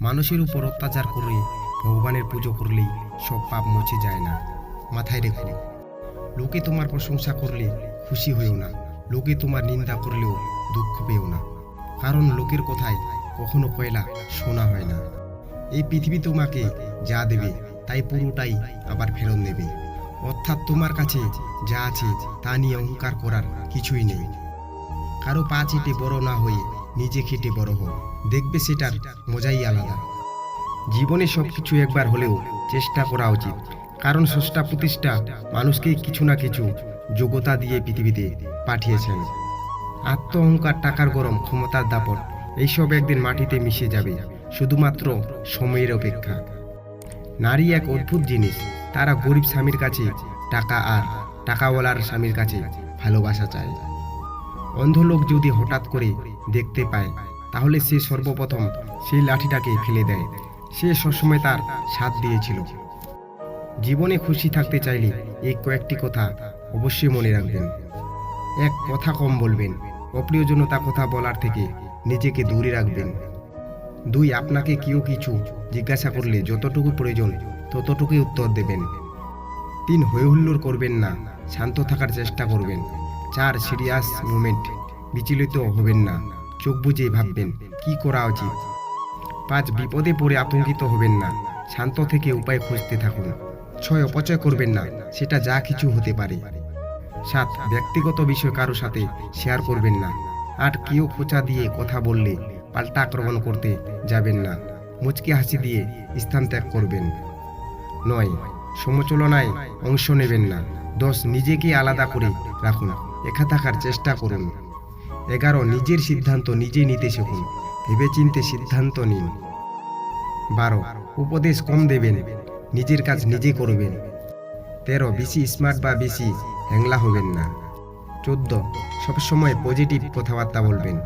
মানুষের উপর অত্যাচার করে ভগবানের পুজো করলেই সব পাপ মুছে যায় না। মাথায় রেখো, লোকে তোমার প্রশংসা করলে খুশি হয়েও না, লোকে তোমার নিন্দা করলেও দুঃখ পেও না। কারণ লোকের কথায় কখনো কয়লা শোনা হয় না। এই পৃথিবী তোমাকে যা দেবে তাই পুরোটাই আবার ফেরত নেবে। অর্থাৎ তোমার কাছে যা আছে তা নিয়ে অহংকার করার কিছুই নেই। কারো পা চেটে বড় না হয়ে নিজে খেটে বড় হও, দেখবে সেটার মজাই আলাদা। জীবনে সবকিছু একবার হলেও চেষ্টা করা উচিত, কারণ স্রষ্টা প্রতিষ্ঠা মানুষকে কিছু না কিছু যোগ্যতা দিয়ে পৃথিবীতে পাঠিয়েছেন। আত্ম অহংকার, টাকার গরম, ক্ষমতার দাপট এইসব একদিন মাটিতে মিশে যাবে, শুধুমাত্র সময়ের অপেক্ষা। নারী এক অদ্ভুত জিনিস, তারা গরিব স্বামীর কাছে টাকা আর টাকাওয়ালার স্বামীর কাছে ভালোবাসা চায়। অন্ধ লোক যদি হঠাৎ করে দেখতে পায় তাহলে সে সর্বপ্রথম সেই লাঠিটাকে ফেলে দেয়। সে সবসময় তার সাথ দিয়েছিল। জীবনে খুশি থাকতে চাইলে এই কয়েকটি কথা অবশ্যই মনে রাখবেন। 1. কথা কম বলবেন, অপ্রিয়জনতা কথা বলার থেকে নিজেকে দূরে রাখবেন। 2. আপনাকে কেউ কিছু জিজ্ঞাসা করলে যতটুকু প্রয়োজন ততটুকুই উত্তর দেবেন। 3. হইহুল্লোড় করবেন না, শান্ত থাকার চেষ্টা করবেন। 4. সিরিয়াস মুভমেন্ট বিচলিত হবেন না, চোখ বুজে ভাববেন কি করা উচিত। 5. বিপদে পড়ে আতঙ্কিত হবেন না, শান্ত থেকে উপায় খুঁজতে থাকুন। 6. অপচয় করবেন না, সেটা যা কিছু হতে পারে। 7. ব্যক্তিগত বিষয় কারো সাথে শেয়ার করবেন না। 8. কেউ খোঁচা দিয়ে কথা বললে পাল্টা আক্রমণ করতে যাবেন না, মুচকি হাসি দিয়ে স্থান ত্যাগ করবেন। 9. সমালোচনায় অংশ নেবেন না। 10. নিজেকে আলাদা করে রাখুন, একা থাকার চেষ্টা করুন। 11. নিজের সিদ্ধান্ত নিজেই নিতে শিখুন, ভেবেচিন্তে সিদ্ধান্ত নিন। 12. উপদেশ কম দেবেন, নিজের কাজ নিজে করবেন। 13. বেশি স্মার্ট বা বেশি হ্যাংলা হবেন না। 14. সবসময় পজিটিভ কথাবার্তা বলবেন।